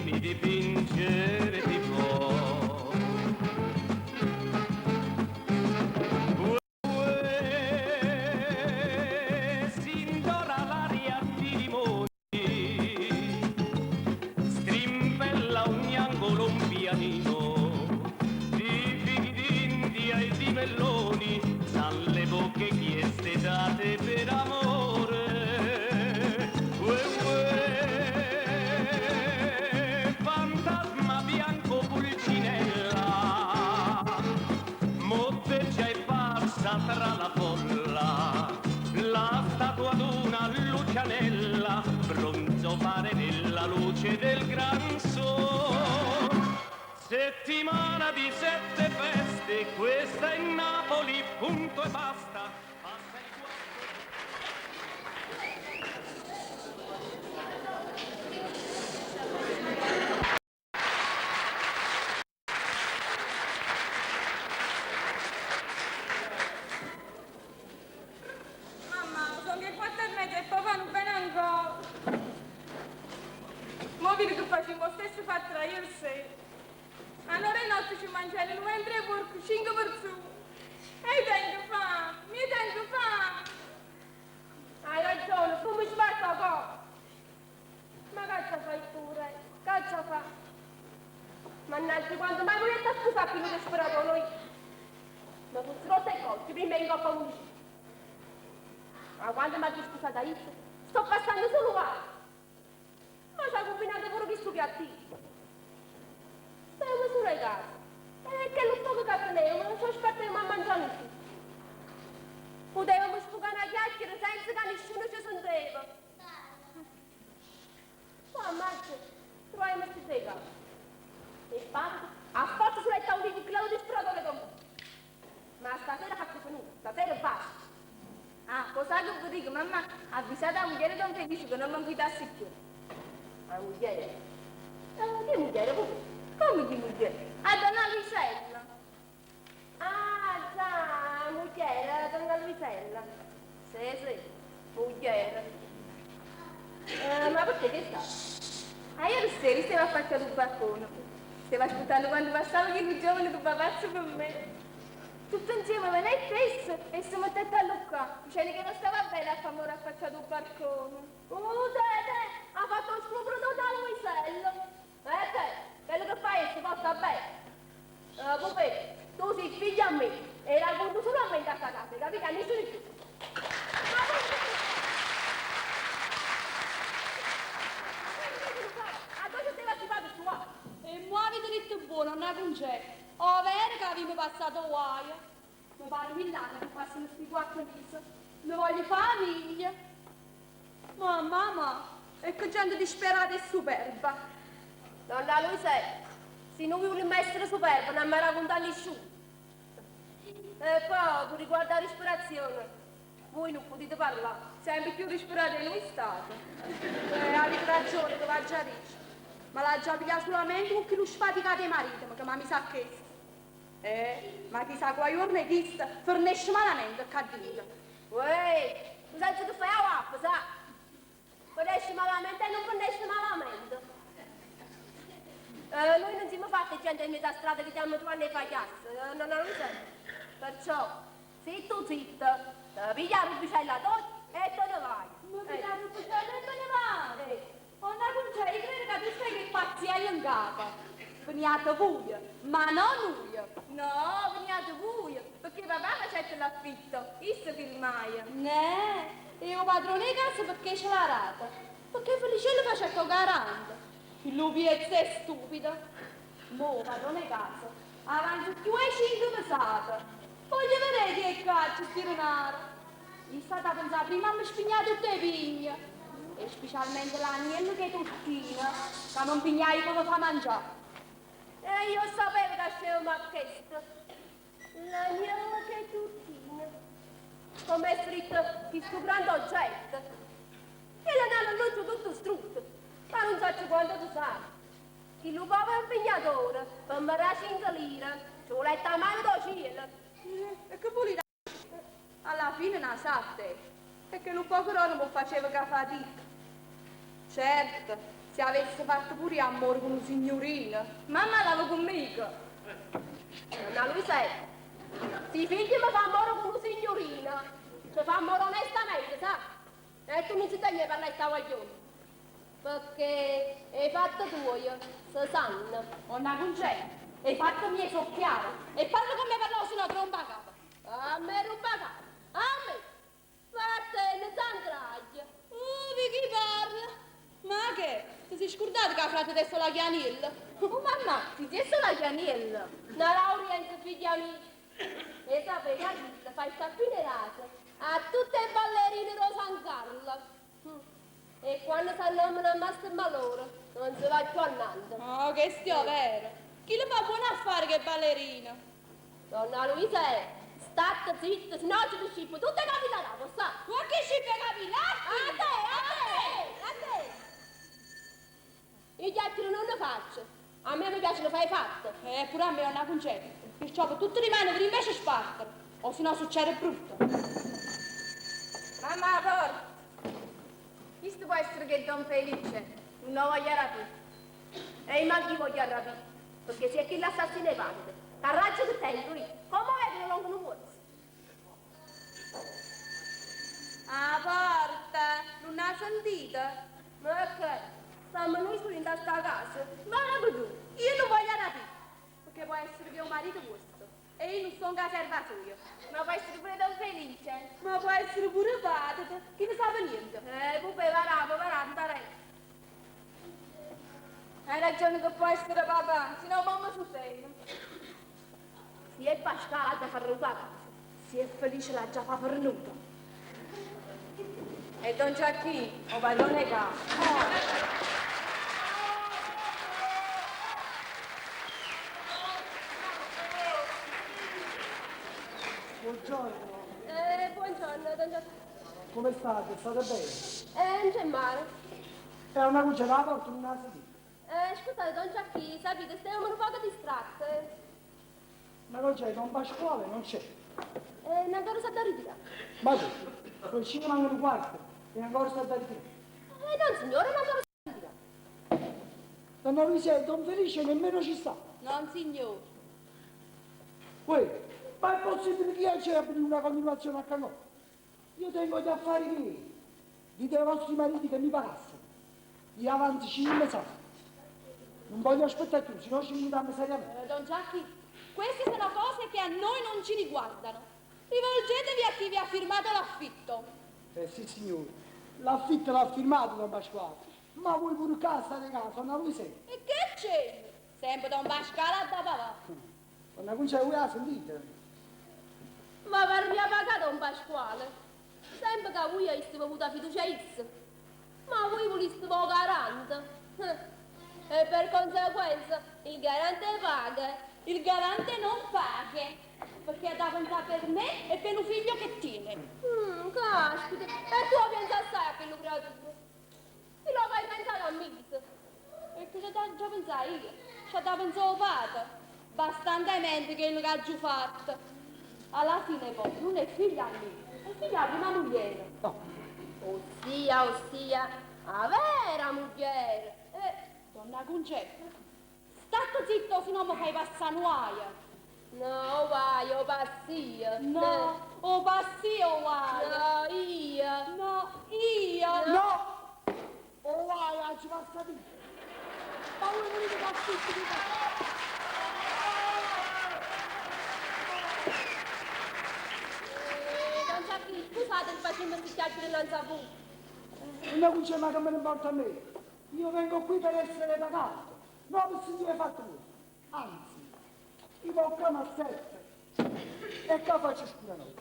bambini dipingere ti può. S'indora l'aria di limoni, strimpella ogni angolo un pianino, di fighi d'India e di melloni, dalle bocche chieste date per amore. Fantasma bianco pulcinella, motteggia e passa tra la folla, la statua d'una Lucianella, bronzo pare nella luce del gran sole. Settimana di 7 feste, questa è Napoli, punto e basta. Mamma, sono che 4:30 e papà non viene ancora. Mo' vedi che facciamo lo stesso fatto da ieri sera. Allora in notte ci mangiamo 93 porco, 5 persone. E io tengo fame. Hai ragione, tu mi sbatti la cosa. Ma che fai pure? Che fa? Mannaggia, quando mai volete scusare che non è sperato noi? Ma tutti rotte e cose, prima in coppa un vicino. Ma quando mi ha scusata io, sto passando solo qua. Ma ci ha combinato pure questo piattino. Stiamo solo in casa. E che lo poco che prendevo, ma non so aspettare a mangiare tutto. Potevamo sfogare una chiacchiera senza che nessuno ci sentiva. Ma ammazza, troviamo questi sega. E basta, a forza sulle tavole di clavo di spradore con me. Ma stasera faccio finire, stasera basta. Ah, cosa che vi dico, mamma, avvisate la moglie Don Felice che non mi invitassi più. La moglie? Che moglie? Come che moglie? A Donna Luisella. Ah, già, moglie, Donna Luisella. Sì, moglie. Ma perché che sta? Ah, ieri sera stava affacciato sul balcone. Stava aspettando quando passava che il giovane che va pazzo per me. Tutto insieme me ne stesso e si mettette a lucca, dicendo che non stava bene a famore affacciato al balcone. Ha fatto lo stupro totale Luisello. Quello che fa si porta bene. Pupè, tu sei figlio a me e racconto solamente a sta casa, capito? A nessuno di più. A dove stai attivato tu? E muovi dritto buono, non è concetto. Oh, vero che avevo passato guaio. Mi pare 1000 anni che passano questi 4 mesi. Mi voglio famiglia. Ma mamma, e che gente disperata e superba. Donna Luisella, se non vogliamo essere superba, non mi racconta nessuno. E poi, riguardo la respirazione, voi non potete parlare, sempre più respirate noi state. Avete ragione, che va già dice. Ma l'ha già pigliato solamente con chi lo sfatica di marito, ma che mi sa che ma chissà qua giorno è chissà, fornisce malamente, che dico. Uè, tu sai che fai a wappa, sa? Fornisce malamente e non fornisce malamente. Noi non siamo fatti gente in mezzo a strada che stiamo trovando i pagliassi, non lo so. Perciò, zitto, zitto, piglia la rubicella e te ne vai. Ma piglia la rubicella e te ne vai? Una concetta, io credo che tu stai che pazziello in capo. Veniate voi, ma non lui. No, veniate voi, perché papà facette l'affitto, isso che rimane. Io padrone di casa perché ce l'ha rata, perché Felicello facette garante. Il lupiezza è stupido. Mo, padrone di casa, avanti più e 5 pesate. Voglio vedere che caccia sti renaro. Gli state a pensare prima a mi spignare tutte le pigne. E specialmente l'agnello che è tuttina, che non pignai come fa mangiare. E io sapevo che c'era una chiesto. L'agnello che è tuttina. Come è scritto questo grande oggetto. E la nana non c'è tutto strutto. Ma non so quanto tu sai. Chi lo cova è un pignatore, per me era 5 lire. Ci vuole a mano da cielo. E che volete? Alla fine non sa te. Perché un po' però non faceva che fatica. Certo, Se avesse fatto pure amore con un signorino, mamma l'aveva conmigo. Donna Luisetta, se i figli mi fanno amore con un signorino, ci fa amore onestamente, sa? E tu non ci tagli per lei sta guaglione. Perché hai fatto tuoi, se sanno. Donna Concetta, hai fatto mie so chiaro. E parla con me per lo sino tromba a capo. A me ruba capo, a me. Vattene, Zandraglia. Di chi parla? Ma che? Ti sei scordato che ha frate adesso la chianilla? Oh mamma, ti sei solo chianella. Una Laurienza figlia mia. E sapete che Achille fa il tappino raso a tutte le ballerine Rosa San Carlo. E quando si annamano a Master loro, non si va più annando. Oh, che stia vero. Chi le fa buon affare che ballerina? Donna Luisa state zitta, se no ci scippo tutte capitate, sa? Ma che scippe capilati? A te! Io gli altri non ne faccio. A me mi piacciono fai fatte. Pure a me non ha concetto. Perciò che tutte rimane per invece spartano. O se no succede brutto. Mamma, porta! Questo può essere che Don Felice non voglia rapire. E ma chi voglio rapire? Perché se è chi l'assassino è padre. Carraggio che tengo io. Come vedi non lo vuoi? Ah, porta! Non ha sentito? Ma che? Stiamo noi solo in sta casa. Ma non tu. Io non voglio rapire. Perché può essere che è un marito vostro. E io non sono un serbatoio. Ma può essere pure Don Felice. Ma può essere pure padre. Chi ne sa niente? Pupe, varà, starei. Hai ragione che può essere papà, se no mamma su sei. Si è Pasquale l'ha già farnuta a casa. Si è Felice l'ha già farnuta. E Don Giacchino, o padrone casa. Buongiorno, Buongiorno, don Giacomo. come state? State bene? Non c'è male. È una cuccia la porta in una sedina. Scusate, don Giacchi, sapete, stiamo un poco distratte. Ma non c'è, Don Pasquale non c'è. Non ancora sta da ritirare. Ma che? Poi ci mancano un quarto e ancora sta da ritirare. Non signore, non ancora sta da ritirare. Donna Luisa e Don Felice nemmeno ci sta. Non signore. Poi, ma è possibile che c'è una continuazione a Cangò? Io tengo gli affari miei. Dite ai vostri mariti che mi pagassero. Io avanti 5 anni. Non voglio aspettare più, se no ci vediamo seriamente. Don Giacchi, queste sono cose che a noi non ci riguardano. Rivolgetevi a chi vi ha firmato l'affitto. Sì signore, l'affitto l'ha firmato Don Pasquale. Ma voi pure casa di casa, Donna Luisa. E che c'è? Sempre Don Pasquale da papà. Donna Luisa, voi la sentite? Ma per mia pagata un Pasquale. Sempre che voi aveste avuto fiducia a X. Ma voi voleste poco garante. E per conseguenza il garante paga. Il garante non paga, perché ha da pensare per me e per un figlio che tiene. Caspita, e tu pensi assai a quello creatura. E lo fai pensare a me. E che c'è da già pensare io? C'è da pensare padre. Bastantemente che il che ho fatto. Alla fine poi non è figlia mia, è figlia di una moglie. No. Ossia, a vera moglie. Donna Concetta, state zitto se non mi fai passare nuaia. No, vai, o passia. No, o passi o guaia. No, io. No, io. No! Oh vai, ci passa di. Ma voi volete che affitti di casa? Don Giacchi, scusate il facendo questi chiacchiere innanzi a voi. Una cuccia ma che me ne importa a me. Io vengo qui per essere pagato, non per sentire fatto voi. Anzi, io ho chiamato a 7 e che faccio scura noi.